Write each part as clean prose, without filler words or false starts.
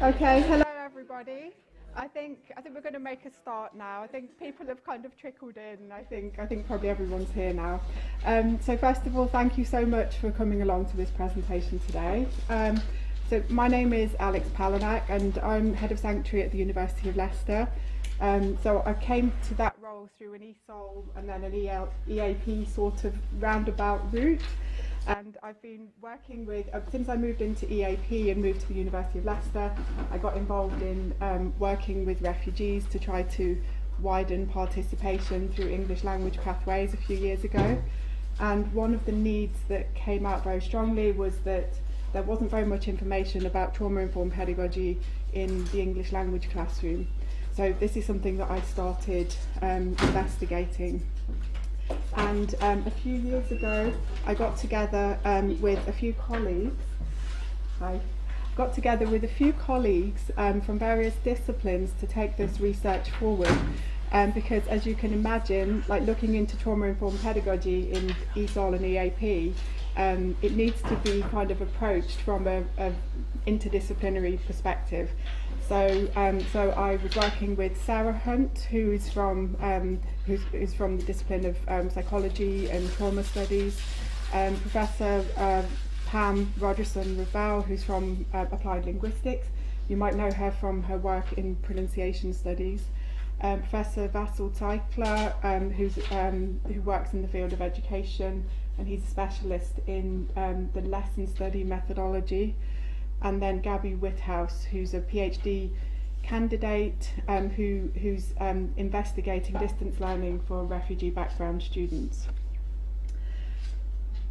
Okay, hello everybody. I think we're going to make a start now. I think people have kind of trickled in. I think probably everyone's here now. So first of all, thank you so much for coming along to this presentation today. So my name is Alex Palanak and I'm Head of Sanctuary at the University of Leicester. So I came to that role through an ESOL and then an EAP sort of roundabout route. And I've been working with, since I moved into EAP and moved to the University of Leicester, I got involved in working with refugees to try to widen participation through English language pathways a few years ago. And one of the needs that came out very strongly was that there wasn't very much information about trauma-informed pedagogy in the English language classroom. So this is something that I started investigating. And a few years ago, I got together with a few colleagues. From various disciplines to take this research forward. Because as you can imagine, like looking into trauma-informed pedagogy in ESOL and EAP, it needs to be kind of approached from a interdisciplinary perspective. So I was working with Sarah Hunt, who's from the discipline of psychology and trauma studies, Professor Pam Rogerson-Raval, who's from applied linguistics. You might know her from her work in pronunciation studies. Professor Vasil Tykler, who works in the field of education, and he's a specialist in the lesson study methodology. And then Gabby Whithouse, who's a PhD candidate who's investigating distance learning for refugee background students.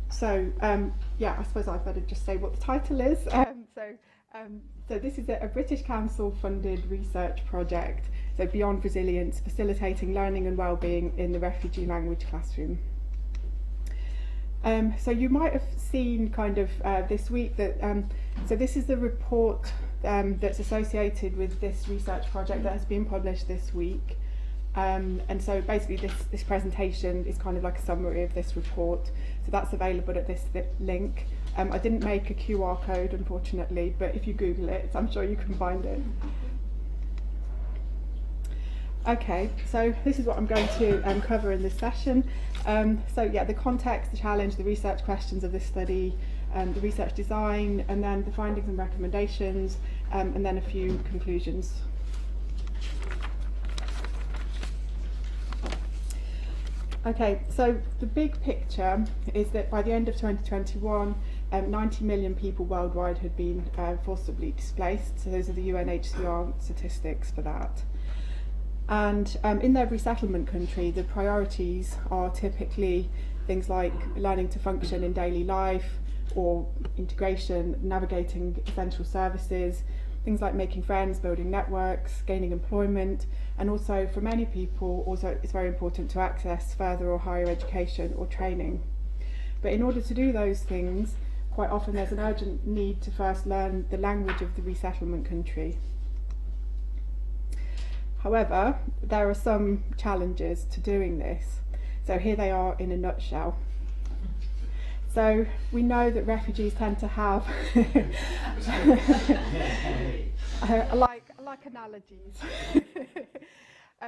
So I suppose I'd better just say what the title is. So this is a British Council funded research project, so Beyond Resilience, facilitating learning and wellbeing in the refugee language classroom. So you might have seen kind of this week that, so this is the report that's associated with this research project that has been published this week. And so basically this presentation is kind of like a summary of this report. So that's available at this link. I didn't make a QR code, unfortunately, but if you Google it, I'm sure you can find it. Okay, so this is what I'm going to cover in this session. The context, the challenge, the research questions of this study, the research design, and then the findings and recommendations, and then a few conclusions. Okay, so the big picture is that by the end of 2021, 90 million people worldwide had been forcibly displaced. So those are the UNHCR statistics for that. And in their resettlement country, the priorities are typically things like learning to function in daily life, or integration, navigating essential services, things like making friends, building networks, gaining employment, and also for many people, also it's very important to access further or higher education or training. But in order to do those things, quite often there's an urgent need to first learn the language of the resettlement country. However, there are some challenges to doing this. So here they are in a nutshell. So we know that refugees tend to have, I like analogies.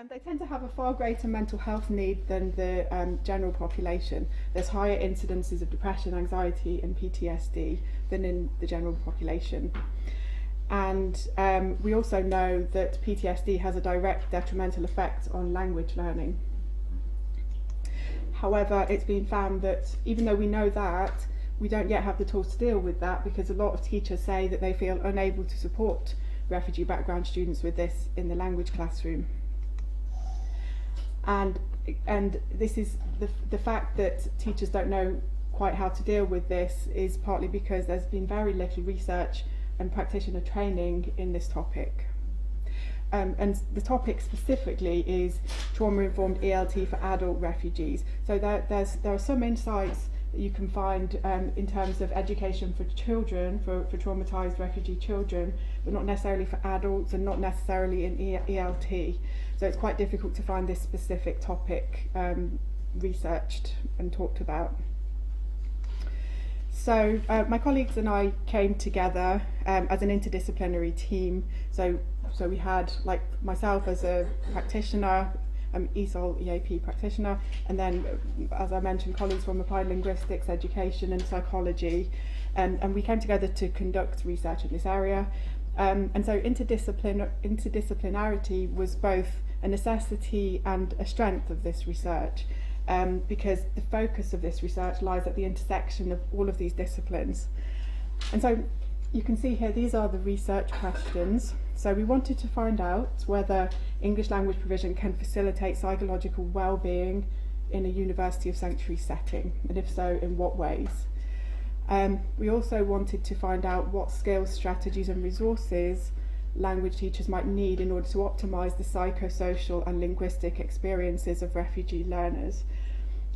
They tend to have a far greater mental health need than the general population. There's higher incidences of depression, anxiety and PTSD than in the general population. And we also know that PTSD has a direct detrimental effect on language learning. However, it's been found that even though we know that, we don't yet have the tools to deal with that, because a lot of teachers say that they feel unable to support refugee background students with this in the language classroom. And this is the fact that teachers don't know quite how to deal with this is partly because there's been very little research and practitioner training in this topic. And the topic specifically is trauma-informed ELT for adult refugees. So there are some insights that you can find in terms of education for children, for traumatised refugee children, but not necessarily for adults and not necessarily in ELT. So it's quite difficult to find this specific topic researched and talked about. So my colleagues and I came together as an interdisciplinary team. So we had, like, myself as a practitioner, ESOL EAP practitioner, and then, as I mentioned, colleagues from applied linguistics, education and psychology, and we came together to conduct research in this area. And so interdisciplinarity was both a necessity and a strength of this research, because the focus of this research lies at the intersection of all of these disciplines. And so you can see here, these are the research questions. So we wanted to find out whether English language provision can facilitate psychological well-being in a University of Sanctuary setting, and if so, in what ways? We also wanted to find out what skills, strategies and resources language teachers might need in order to optimise the psychosocial and linguistic experiences of refugee learners.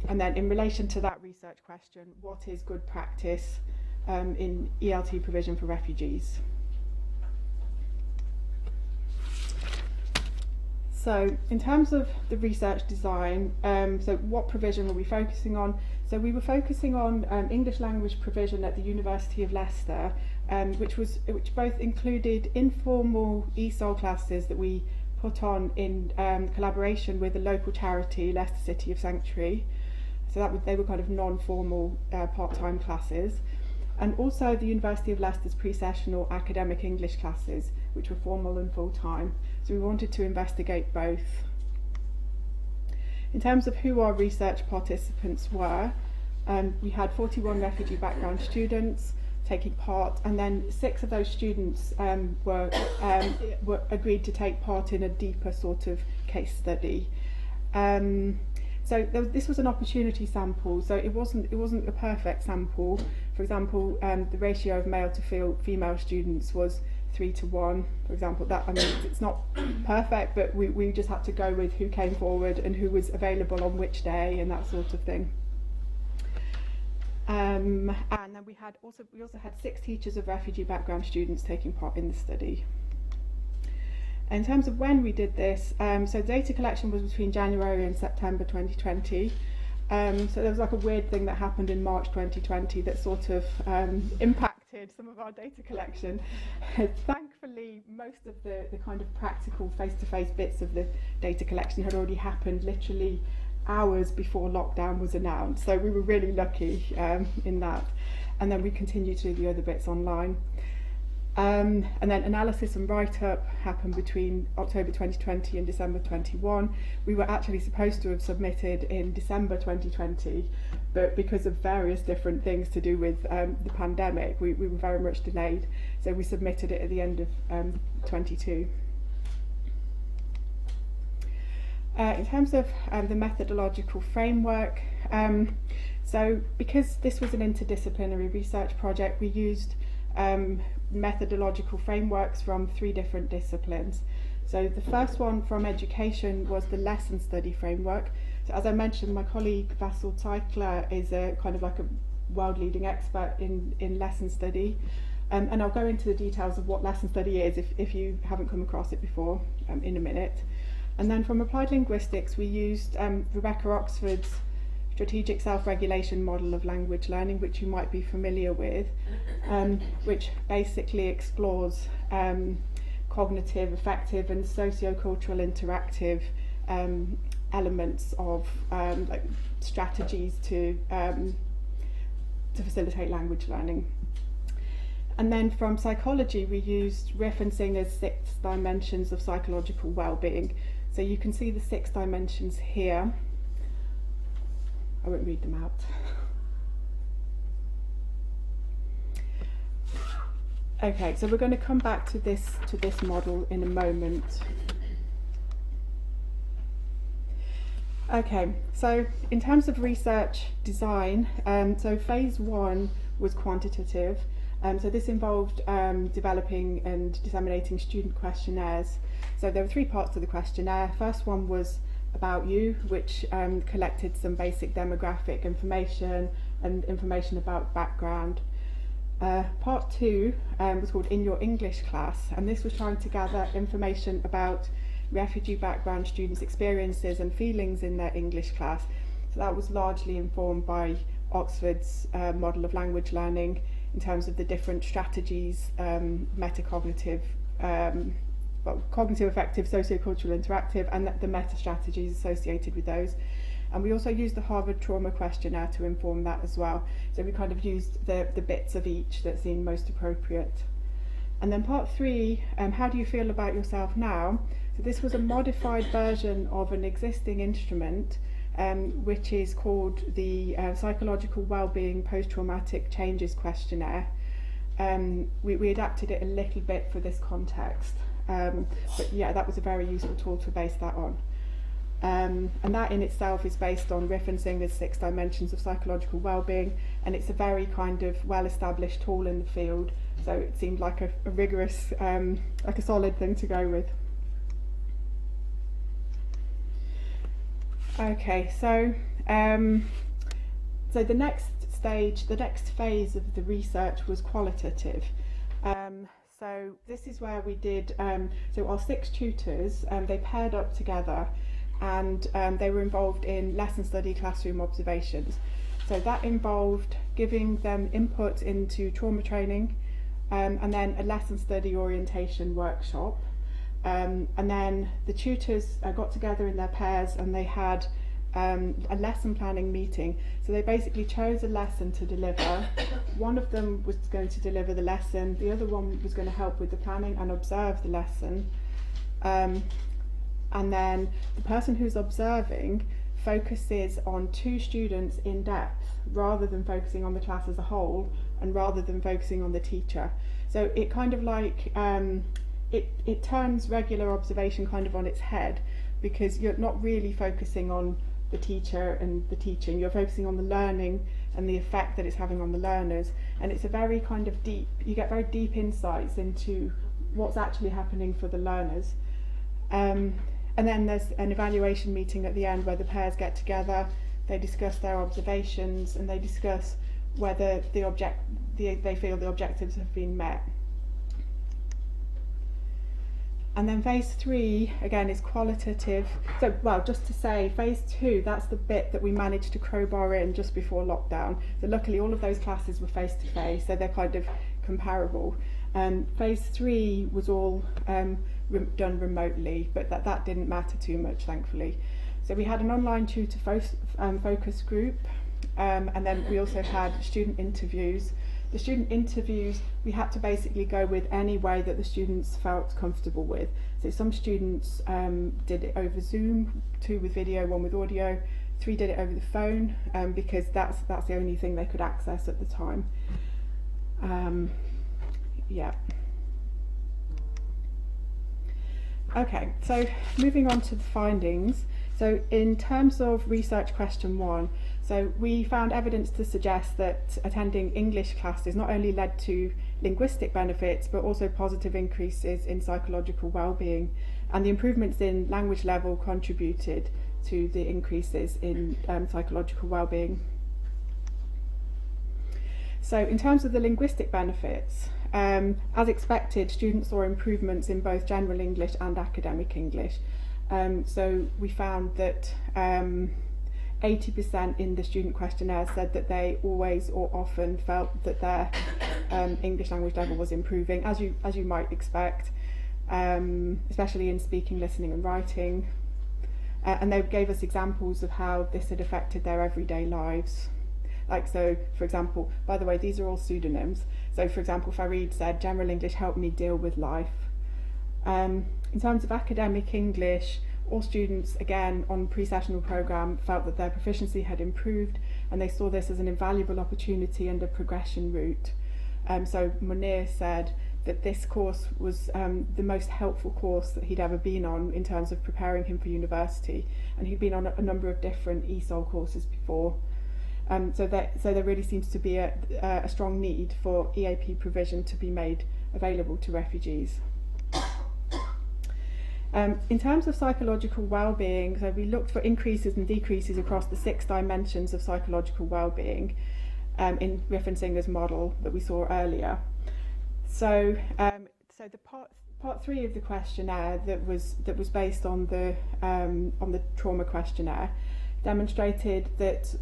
And then, in relation to that research question, what is good practice in ELT provision for refugees? So in terms of the research design, so what provision were we focusing on? So we were focusing on English language provision at the University of Leicester, which both included informal ESOL classes that we put on in collaboration with a local charity, Leicester City of Sanctuary. So they were kind of non-formal part-time classes. And also the University of Leicester's pre-sessional academic English classes, which were formal and full-time. So we wanted to investigate both. In terms of who our research participants were, we had 41 refugee background students taking part, and then 6 of those students were agreed to take part in a deeper sort of case study. So this was an opportunity sample, so it wasn't a perfect sample. For example, the ratio of male to female students was 3:1. For example, it's not perfect, but we just had to go with who came forward and who was available on which day and that sort of thing. And then we also had 6 teachers of refugee background students taking part in the study. In terms of when we did this, so data collection was between January and September 2020. So there was like a weird thing that happened in March 2020 that sort of impacted some of our data collection. Thankfully, most of the kind of practical face-to-face bits of the data collection had already happened literally hours before lockdown was announced. So we were really lucky in that. And then we continued to do the other bits online. And then analysis and write-up happened between October 2020 and December 21. We were actually supposed to have submitted in December 2020, but because of various different things to do with the pandemic, we were very much delayed. So we submitted it at the end of 22. In terms of the methodological framework, so because this was an interdisciplinary research project, we used methodological frameworks from 3 different disciplines. So the first one from education was the lesson study framework. So as I mentioned, my colleague Vasil Tykler is a kind of like a world-leading expert in lesson study. And I'll go into the details of what lesson study is if you haven't come across it before in a minute. And then from applied linguistics, we used Rebecca Oxford's strategic self-regulation model of language learning, which you might be familiar with, which basically explores cognitive, affective and socio-cultural interactive elements of like strategies to facilitate language learning. And then from psychology, we used Riff and Singer's 6 dimensions of psychological well-being. So you can see the 6 dimensions here. I won't read them out. Okay, so we're going to come back to this model in a moment. Okay, so in terms of research design, so phase 1 was quantitative. So this involved developing and disseminating student questionnaires. So there were 3 parts to the questionnaire. First one was about you, which collected some basic demographic information and information about background. Part 2 was called In Your English Class, and this was trying to gather information about refugee background students' experiences and feelings in their English class. So that was largely informed by Oxford's model of language learning in terms of the different strategies, metacognitive, cognitive, affective, sociocultural, interactive, and the meta strategies associated with those. And we also used the Harvard Trauma Questionnaire to inform that as well. So we kind of used the bits of each that seemed most appropriate. And then part 3, how do you feel about yourself now? So this was a modified version of an existing instrument, which is called the Psychological Wellbeing Post-Traumatic Changes Questionnaire. We adapted it a little bit for this context, but yeah, that was a very useful tool to base that on. And that in itself is based on Riff and Singer's 6 dimensions of psychological well-being, and it's a very kind of well-established tool in the field, so it seemed like a rigorous, like a solid thing to go with. Okay, so the next stage, the next phase of the research was qualitative. So this is where we did, so our 6 tutors, they paired up together, and they were involved in lesson study classroom observations. So that involved giving them input into trauma training, and then a lesson study orientation workshop. And then the tutors got together in their pairs, and they had a lesson planning meeting. So they basically chose a lesson to deliver. One of them was going to deliver the lesson, the other one was going to help with the planning and observe the lesson. And then the person who's observing focuses on 2 students in depth, rather than focusing on the class as a whole, and rather than focusing on the teacher. So it kind of like, it turns regular observation kind of on its head, because you're not really focusing on the teacher and the teaching, you're focusing on the learning and the effect that it's having on the learners. And it's a very kind of deep, you get very deep insights into what's actually happening for the learners. And then there's an evaluation meeting at the end where the pairs get together, they discuss their observations, and they discuss whether they feel the objectives have been met. And then phase 3, again, is qualitative. So, well, just to say, phase 2, that's the bit that we managed to crowbar in just before lockdown. So luckily all of those classes were face-to-face, so they're kind of comparable. Phase 3 was all done remotely, but that didn't matter too much, thankfully. So we had an online tutor focus group, and then we also had student interviews. The student interviews, we had to basically go with any way that the students felt comfortable with. So some students did it over Zoom, 2 with video, 1 with audio, 3 did it over the phone, because that's the only thing they could access at the time. Yeah. Okay, so moving on to the findings. So in terms of research question 1, so we found evidence to suggest that attending English classes not only led to linguistic benefits, but also positive increases in psychological well-being, and the improvements in language level contributed to the increases in psychological well-being. So in terms of the linguistic benefits, as expected, students saw improvements in both general English and academic English. So we found that 80% in the student questionnaire said that they always or often felt that their English language level was improving, as you might expect, especially in speaking, listening and writing. And they gave us examples of how this had affected their everyday lives. Like, so, for example, by the way, these are all pseudonyms. So, for example, Farid said, general English helped me deal with life. In terms of academic English, all students, again, on pre-sessional programme felt that their proficiency had improved, and they saw this as an invaluable opportunity and a progression route. So Munir said that this course was the most helpful course that he'd ever been on in terms of preparing him for university, and he'd been on a number of different ESOL courses before. So there really seems to be a strong need for EAP provision to be made available to refugees. In terms of psychological well-being, so we looked for increases and decreases across the 6 dimensions of psychological well-being in Riff and Singer's model that we saw earlier. So the part 3 of the questionnaire that was based on the trauma questionnaire demonstrated that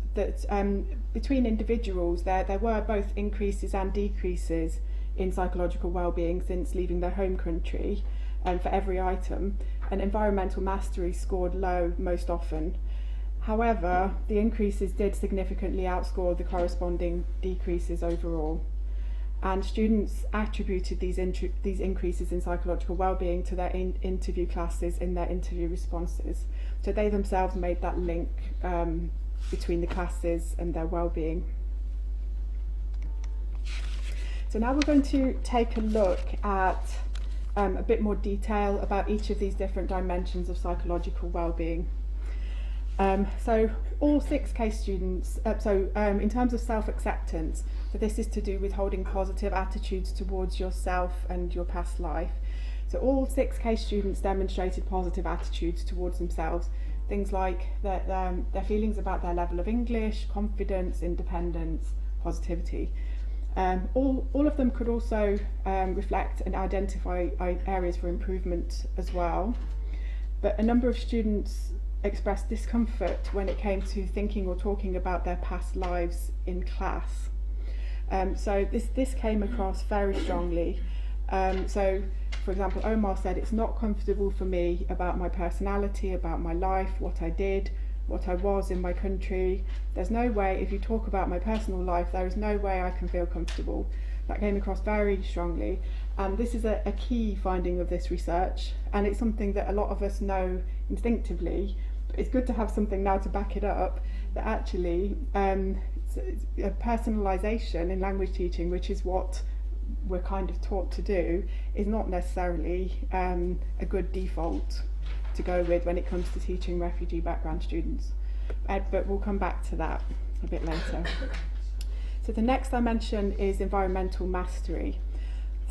between individuals there were both increases and decreases in psychological well-being since leaving their home country, for every item, and environmental mastery scored low most often. However, the increases did significantly outscore the corresponding decreases overall, and students attributed these increases in psychological well-being to their interview classes in their interview responses. So they themselves made that link between the classes and their well-being. So now we're going to take a look at a bit more detail about each of these different dimensions of psychological well-being. So all 6 case students, in terms of self-acceptance, so this is to do with holding positive attitudes towards yourself and your past life. So all 6 case students demonstrated positive attitudes towards themselves, things like their feelings about their level of English, confidence, independence, positivity. All of them could also reflect and identify areas for improvement as well, but a number of students expressed discomfort when it came to thinking or talking about their past lives in class. So this came across very strongly. So, for example, Omar said, "It's not comfortable for me about my personality, about my life, what I did, what I was in my country. There's no way, if you talk about my personal life, there is no way I can feel comfortable." That came across very strongly. And this is a key finding of this research, and it's something that a lot of us know instinctively. But it's good to have something now to back it up, that actually a personalisation in language teaching, which is what we're kind of taught to do, is not necessarily a good default to go with when it comes to teaching refugee background students. But we'll come back to that a bit later. So the next dimension is environmental mastery.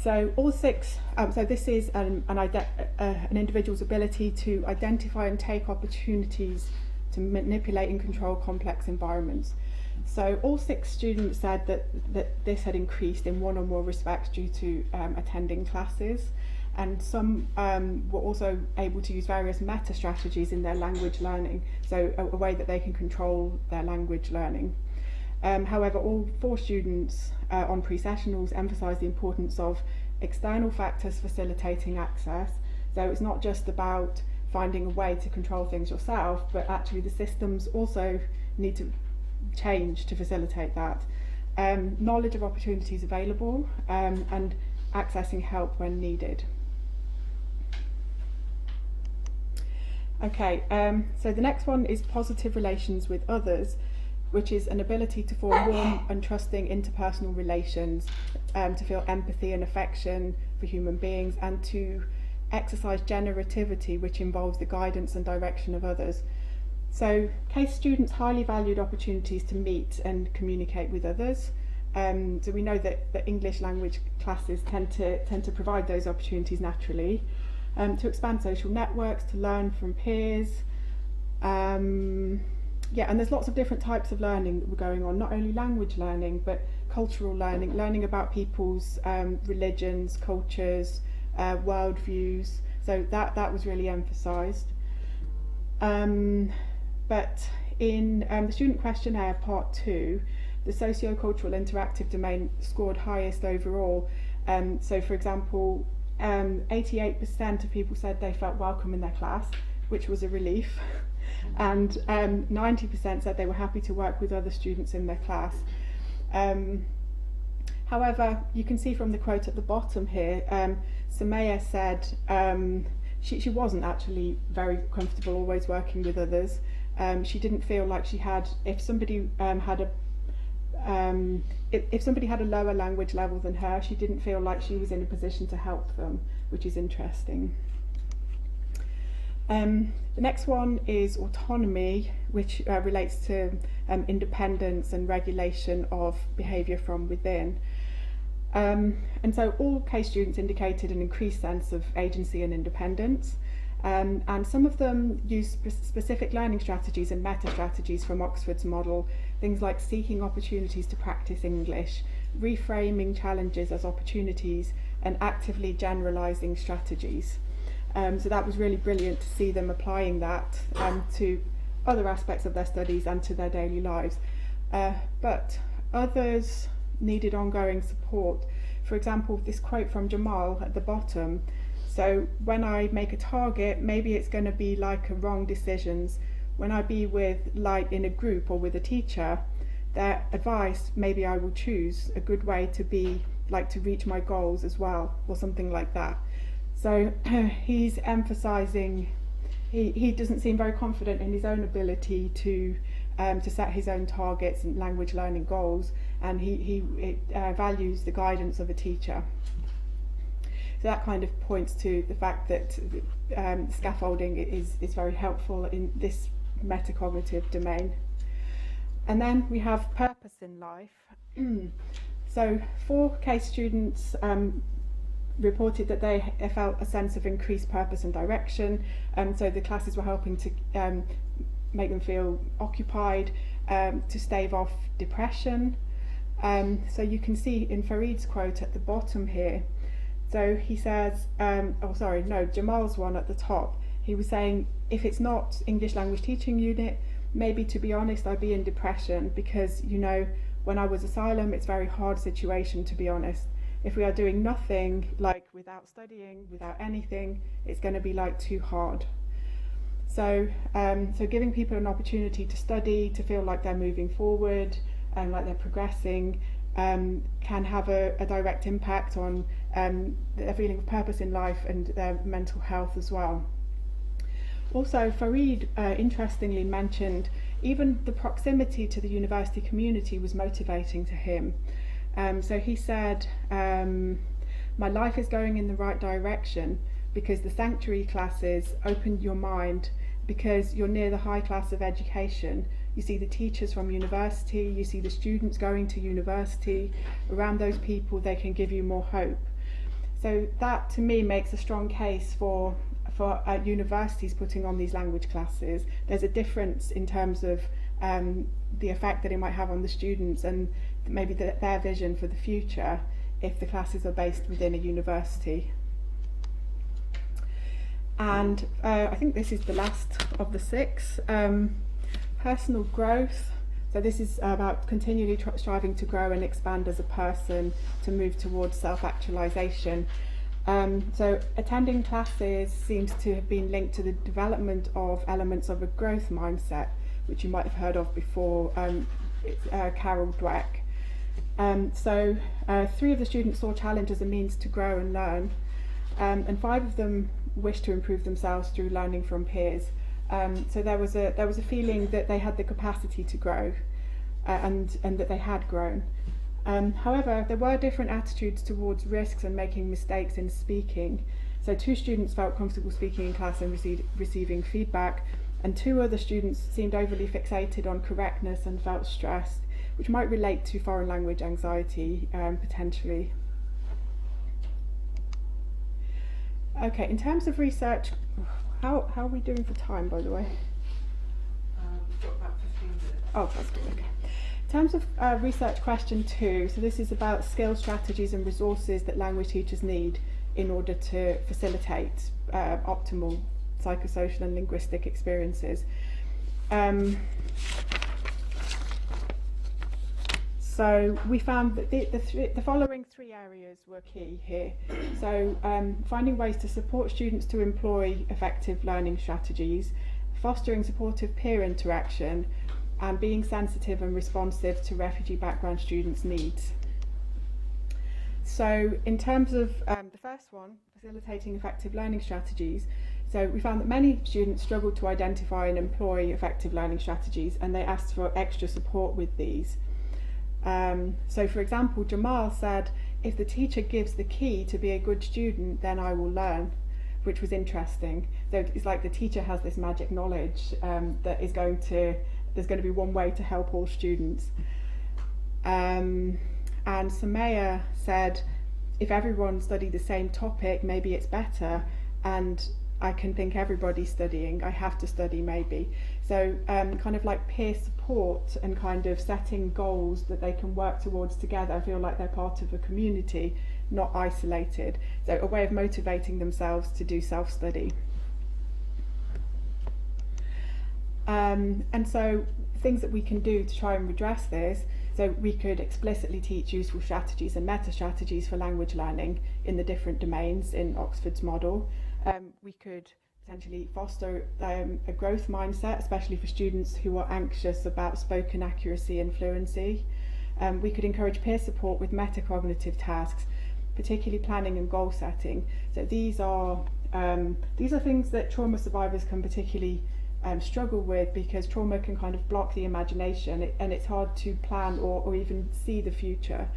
So all 6, so this is an individual's ability to identify and take opportunities to manipulate and control complex environments. So all 6 students said that this had increased in one or more respects due to attending classes, and some were also able to use various meta strategies in their language learning, so a way that they can control their language learning. However, all 4 students on pre-sessionals emphasised the importance of external factors facilitating access. So it's not just about finding a way to control things yourself, but actually the systems also need to change to facilitate that. Knowledge of opportunities available, and accessing help when needed. Okay, so the next one is positive relations with others, which is an ability to form warm and trusting interpersonal relations, to feel empathy and affection for human beings, and to exercise generativity, which involves the guidance and direction of others. So case students highly valued opportunities to meet and communicate with others. So we know that the English language classes tend to provide those opportunities naturally, to expand social networks, to learn from peers. Yeah, and there's lots of different types of learning that were going on, not only language learning, but cultural learning, learning about people's religions, cultures, worldviews. So that was really emphasised. But in the student questionnaire part 2, the socio-cultural interactive domain scored highest overall. So for example, 88% of people said they felt welcome in their class, which was a relief. And 90% said they were happy to work with other students in their class. However, you can see from the quote at the bottom here, Samaya said she wasn't actually very comfortable always working with others. She didn't feel like she had, if somebody had a lower language level than her, she didn't feel like she was in a position to help them, which is interesting. The next one is autonomy, which relates to independence and regulation of behaviour from within. And so all case students indicated an increased sense of agency and independence, and some of them used specific learning strategies and meta strategies from Oxford's model, things like seeking opportunities to practice English, reframing challenges as opportunities, and actively generalising strategies. So that was really brilliant to see them applying that to other aspects of their studies and to their daily lives. But others needed ongoing support. For example, this quote from Jamal at the bottom. So when I make a target, maybe it's going to be like a wrong decisions. When I be with like in a group or with a teacher, their advice, maybe I will choose a good way to be like to reach my goals as well, or something like that. So he's emphasizing he doesn't seem very confident in his own ability to set his own targets and language learning goals, and he values the guidance of a teacher. So that kind of points to the fact that scaffolding is very helpful in this metacognitive domain. And then we have purpose in life. So 4 case students reported that they felt a sense of increased purpose and direction. So the classes were helping to make them feel occupied, to stave off depression. So you can see in Farid's quote at the bottom here, so he says, Jamal's one at the top, he was saying, if it's not English language teaching unit, maybe to be honest, I'd be in depression because, you know, when I was asylum, it's a very hard situation, to be honest. If we are doing nothing, like without studying, without anything, it's going to be like too hard. So giving people an opportunity to study, to feel like they're moving forward and like they're progressing, can have a direct impact on their feeling of purpose in life and their mental health as well. Also, Farid interestingly mentioned even the proximity to the university community was motivating to him. So he said, my life is going in the right direction because the sanctuary classes opened your mind, because you're near the high class of education. You see the teachers from university, you see the students going to university. Around those people, they can give you more hope. So that to me makes a strong case for universities putting on these language classes. There's a difference in terms of the effect that it might have on the students and maybe their vision for the future if the classes are based within a university. And I think this is the last of the 6. Personal growth. So this is about continually striving to grow and expand as a person, to move towards self-actualization. So attending classes seems to have been linked to the development of elements of a growth mindset, which you might have heard of before. It's Carol Dweck. 3 of the students saw challenge as a means to grow and learn, and 5 of them wished to improve themselves through learning from peers. So there was a feeling that they had the capacity to grow, and that they had grown. However, there were different attitudes towards risks and making mistakes in speaking. So 2 students felt comfortable speaking in class and receiving feedback, and 2 other students seemed overly fixated on correctness and felt stressed, which might relate to foreign language anxiety potentially. Okay, in terms of research, how are we doing for time, by the way? We've got about 15 minutes. Oh, that's good, okay. In terms of research question 2, so this is about skill strategies and resources that language teachers need in order to facilitate optimal psychosocial and linguistic experiences. So we found that the following 3 areas were key here. So finding ways to support students to employ effective learning strategies, fostering supportive peer interaction, and being sensitive and responsive to refugee background students' needs. So in terms of the first one, facilitating effective learning strategies, so we found that many students struggled to identify and employ effective learning strategies, and they asked for extra support with these. So for example, Jamal said, if the teacher gives the key to be a good student, then I will learn, which was interesting. So it's like the teacher has this magic knowledge that is there's going to be one way to help all students. And Samaya said, if everyone studied the same topic, maybe it's better, and I can think everybody's studying, I have to study maybe. So kind of like peer support and kind of setting goals that they can work towards together, feel like they're part of a community, not isolated. So a way of motivating themselves to do self-study. And so things that we can do to try and redress this, so we could explicitly teach useful strategies and meta strategies for language learning in the different domains in Oxford's model. We could potentially foster a growth mindset, especially for students who are anxious about spoken accuracy and fluency. We could encourage peer support with metacognitive tasks, particularly planning and goal setting. So these are things that trauma survivors can particularly struggle with, because trauma can kind of block the imagination, and it's hard to plan or even see the future.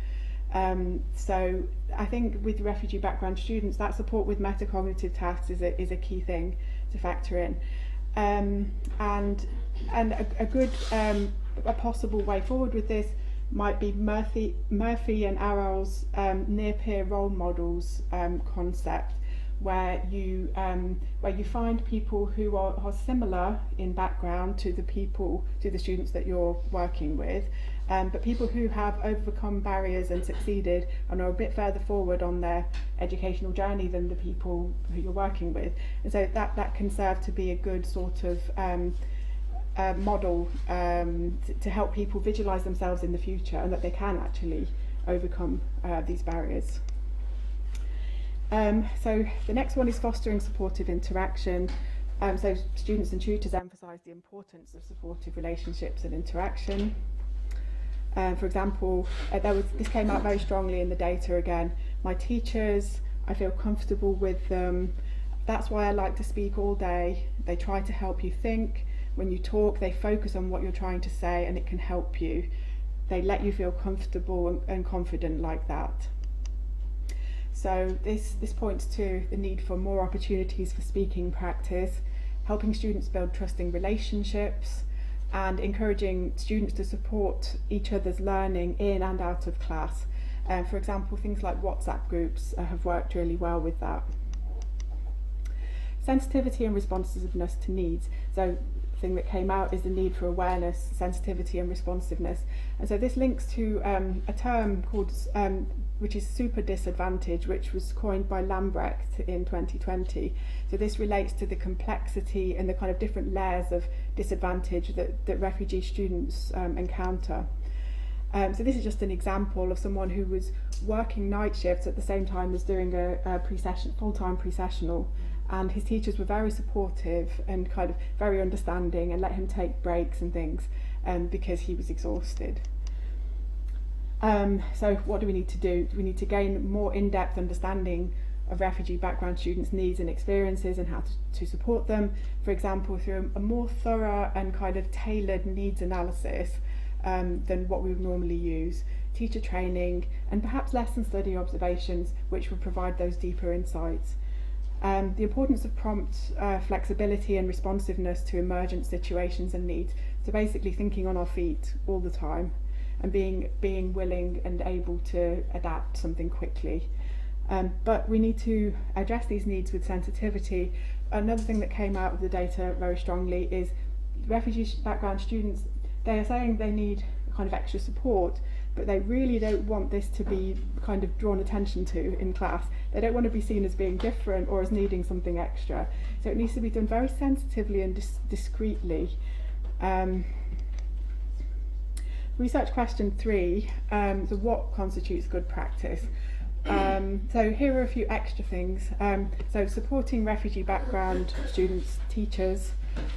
So I think with refugee background students, that support with metacognitive tasks is a key thing to factor in. And a good a possible way forward with this might be Murphy and Arrow's near peer role models concept, where you find people who are similar in background to the students that you're working with, but people who have overcome barriers and succeeded and are a bit further forward on their educational journey than the people who you're working with. And so that can serve to be a good sort of model to help people visualise themselves in the future, and that they can actually overcome these barriers. So the next one is fostering supportive interaction. So students and tutors emphasise the importance of supportive relationships and interaction. For example, this came out very strongly in the data again. My teachers, I feel comfortable with them. That's why I like to speak all day. They try to help you think. When you talk, they focus on what you're trying to say, and it can help you. They let you feel comfortable and confident like that. So this points to the need for more opportunities for speaking practice, helping students build trusting relationships, and encouraging students to support each other's learning in and out of class. For example, things like WhatsApp groups have worked really well with that. Sensitivity and responsiveness to needs. So the thing that came out is the need for awareness, sensitivity and responsiveness. And so this links to a term called which is super disadvantage, which was coined by Lambrecht in 2020. So this relates to the complexity and the kind of different layers of disadvantage that refugee students encounter. So this is just an example of someone who was working night shifts at the same time as doing a full-time pre-sessional, and his teachers were very supportive and kind of very understanding and let him take breaks and things because he was exhausted. So what do we need to do? We need to gain more in-depth understanding of refugee background students' needs and experiences and how to support them, for example, through a more thorough and kind of tailored needs analysis than what we would normally use, teacher training, and perhaps lesson study observations which would provide those deeper insights. The importance of prompt flexibility and responsiveness to emergent situations and needs, so basically thinking on our feet all the time, and being willing and able to adapt something quickly. But we need to address these needs with sensitivity. Another thing that came out of the data very strongly is refugee background students, they are saying they need kind of extra support, but they really don't want this to be kind of drawn attention to in class. They don't want to be seen as being different or as needing something extra. So it needs to be done very sensitively and discreetly. Research question 3, so what constitutes good practice? So here are a few extra things. So supporting refugee background students, teachers,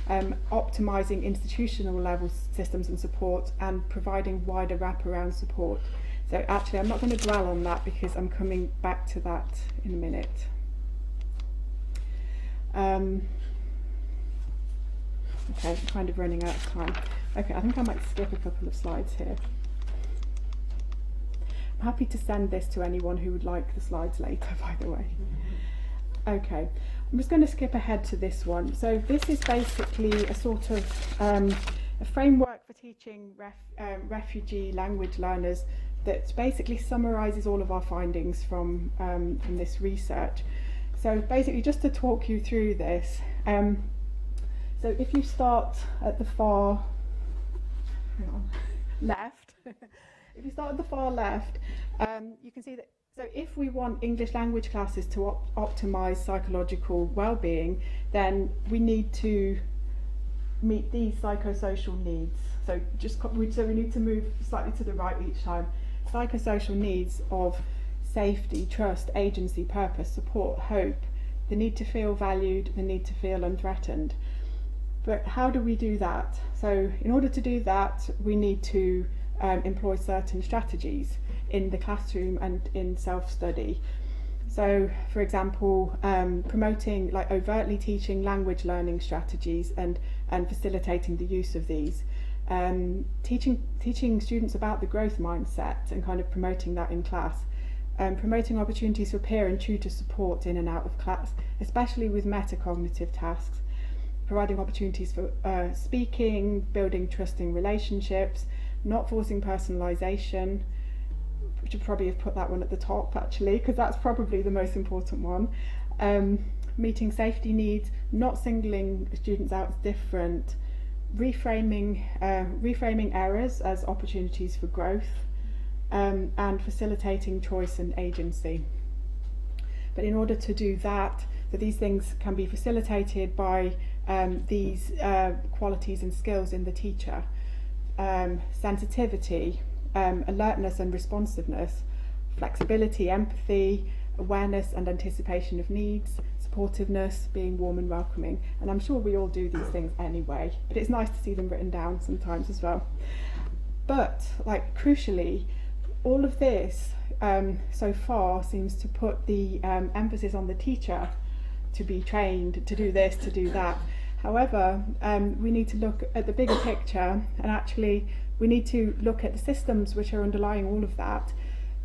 optimising institutional level systems and support, and providing wider wraparound support. So actually I'm not going to dwell on that because I'm coming back to that in a minute. Okay, I'm kind of running out of time. Okay, I think I might skip a couple of slides here. I'm happy to send this to anyone who would like the slides later, by the way. Okay, I'm just going to skip ahead to this one. So this is basically a sort of a framework for teaching refugee language learners that basically summarises all of our findings from this research. So basically, just to talk you through this, so if you start at the far left, if you start at the far left, you can see that. So if we want English language classes to optimise psychological well-being, then we need to meet these psychosocial needs. So we need to move slightly to the right each time. Psychosocial needs of safety, trust, agency, purpose, support, hope, the need to feel valued, the need to feel unthreatened. But how do we do that? So in order to do that, we need to employ certain strategies in the classroom and in self-study. So, for example, promoting, like overtly teaching language learning strategies and facilitating the use of these. Teaching students about the growth mindset and kind of promoting that in class. Promoting opportunities for peer and tutor support in and out of class, especially with metacognitive tasks. Providing opportunities for speaking, building trusting relationships, not forcing personalisation. We should probably have put that one at the top actually, because that's probably the most important one. Meeting safety needs, not singling students out as different, reframing errors as opportunities for growth, and facilitating choice and agency. But in order to do that, so these things can be facilitated by these qualities and skills in the teacher. Sensitivity, alertness and responsiveness, flexibility, empathy, awareness and anticipation of needs, supportiveness, being warm and welcoming. And I'm sure we all do these things anyway, but it's nice to see them written down sometimes as well. But, like, crucially, all of this so far seems to put the emphasis on the teacher to be trained to do this, to do that. However, we need to look at the bigger picture, and actually we need to look at the systems which are underlying all of that,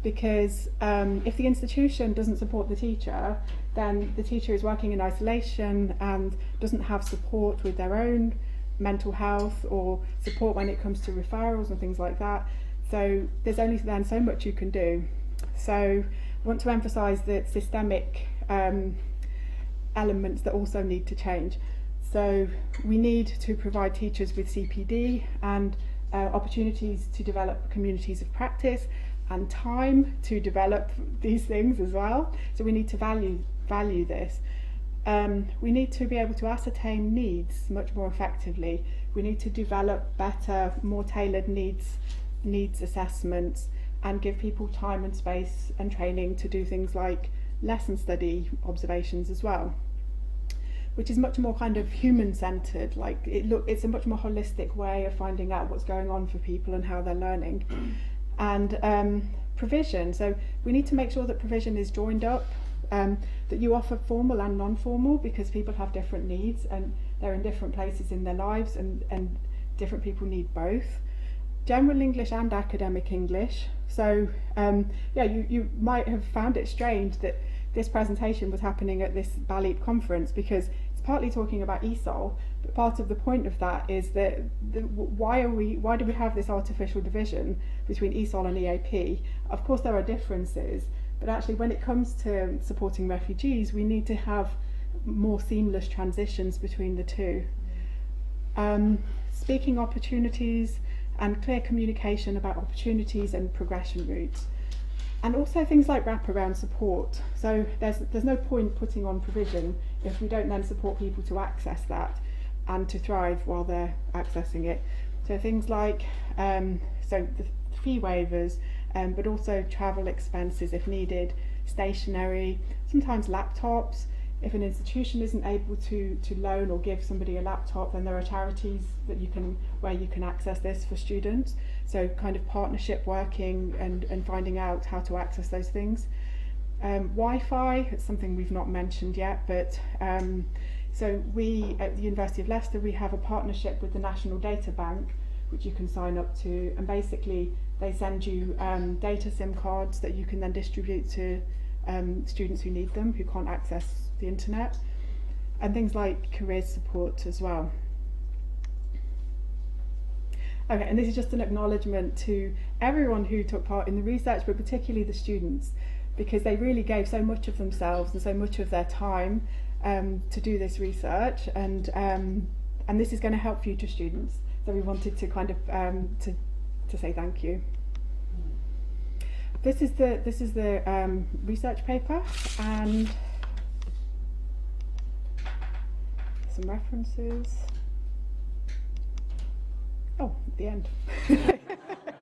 because if the institution doesn't support the teacher, then the teacher is working in isolation and doesn't have support with their own mental health or support when it comes to referrals and things like that. So there's only then so much you can do. So I want to emphasise the systemic elements that also need to change. So we need to provide teachers with CPD and opportunities to develop communities of practice and time to develop these things as well. So we need to value this. We need to be able to ascertain needs much more effectively. We need to develop better, more tailored needs assessments and give people time and space and training to do things like lesson study observations as well, which is much more kind of human-centred. Like it's a much more holistic way of finding out what's going on for people and how they're learning. And provision, so we need to make sure that provision is joined up, that you offer formal and non-formal, because people have different needs and they're in different places in their lives, and different people need both. General English and academic English. So you might have found it strange that this presentation was happening at this BALEAP conference, because it's partly talking about ESOL, but part of the point of that is that why do we have this artificial division between ESOL and EAP? Of course there are differences, but actually when it comes to supporting refugees, we need to have more seamless transitions between the two. Speaking opportunities and clear communication about opportunities and progression routes. And also things like wraparound support. So there's no point putting on provision if we don't then support people to access that and to thrive while they're accessing it. So things like so the fee waivers, but also travel expenses if needed, stationery, sometimes laptops. If an institution isn't able to loan or give somebody a laptop, then there are charities that where you can access this for students. So kind of partnership working and finding out how to access those things. Wi-Fi, it's something we've not mentioned yet, but so we at the University of Leicester, we have a partnership with the National Data Bank, which you can sign up to, and basically they send you data SIM cards that you can then distribute to students who need them, who can't access the internet, and things like career support as well. Okay, and this is just an acknowledgement to everyone who took part in the research, but particularly the students, because they really gave so much of themselves and so much of their time to do this research, and this is going to help future students. So we wanted to kind of to say thank you. This is the research paper and some references. the end.